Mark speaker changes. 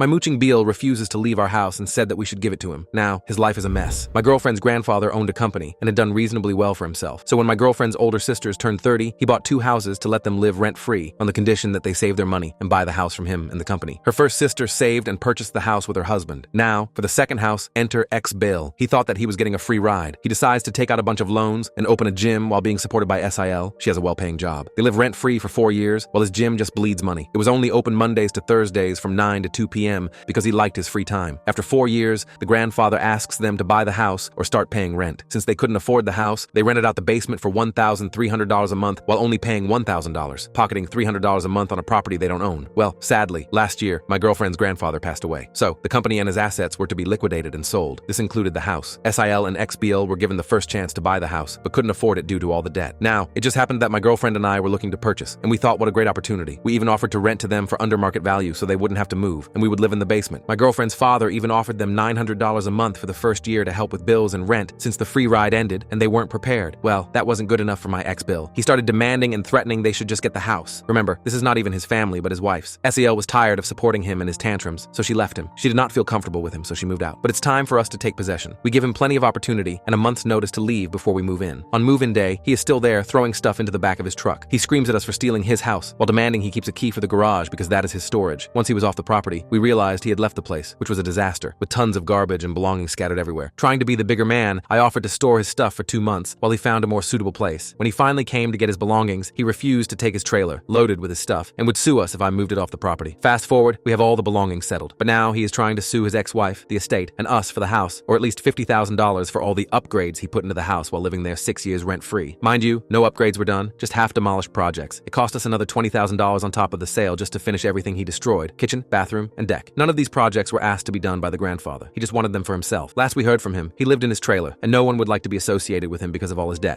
Speaker 1: My mooching BIL refuses to leave our house and said that we should give it to him. Now, his life is a mess. My girlfriend's grandfather owned a company and had done reasonably well for himself. So when my girlfriend's older sisters turned 30, he bought 2 houses to let them live rent-free on the condition that they save their money and buy the house from him and the company. Her first sister saved and purchased the house with her husband. Now, for the second house, enter ex-BIL. He thought that he was getting a free ride. He decides to take out a bunch of loans and open a gym while being supported by SIL. She has a well-paying job. They live rent-free for 4 years while his gym just bleeds money. It was only open Mondays to Thursdays from 9 to 2 p.m. because he liked his free time. After 4 years, the grandfather asks them to buy the house or start paying rent. Since they couldn't afford the house, they rented out the basement for $1,300 a month while only paying $1,000, pocketing $300 a month on a property they don't own. Well, sadly, last year, my girlfriend's grandfather passed away. So, the company and his assets were to be liquidated and sold. This included the house. SIL and ex-BIL were given the first chance to buy the house, but couldn't afford it due to all the debt. Now, it just happened that my girlfriend and I were looking to purchase, and we thought what a great opportunity. We even offered to rent to them for under market value so they wouldn't have to move, and we would live in the basement. My girlfriend's father even offered them $900 a month for the first year to help with bills and rent since the free ride ended and they weren't prepared. Well, that wasn't good enough for my ex-BIL. He started demanding and threatening they should just get the house. Remember, this is not even his family, but his wife's. SEL was tired of supporting him and his tantrums, so she left him. She did not feel comfortable with him, so she moved out. But it's time for us to take possession. We give him plenty of opportunity and a month's notice to leave before we move in. On move-in day, he is still there throwing stuff into the back of his truck. He screams at us for stealing his house while demanding he keeps a key for the garage because that is his storage. Once he was off the property, we realized he had left the place, which was a disaster, with tons of garbage and belongings scattered everywhere. Trying to be the bigger man, I offered to store his stuff for 2 months while he found a more suitable place. When he finally came to get his belongings, he refused to take his trailer, loaded with his stuff, and would sue us if I moved it off the property. Fast forward, we have all the belongings settled. But now he is trying to sue his ex-wife, the estate, and us for the house, or at least $50,000 for all the upgrades he put into the house while living there 6 years rent-free. Mind you, no upgrades were done, just half-demolished projects. It cost us another $20,000 on top of the sale just to finish everything he destroyed: kitchen, bathroom, and deck. None of these projects were asked to be done by the grandfather. He just wanted them for himself. Last we heard from him, he lived in his trailer, and no one would like to be associated with him because of all his debts.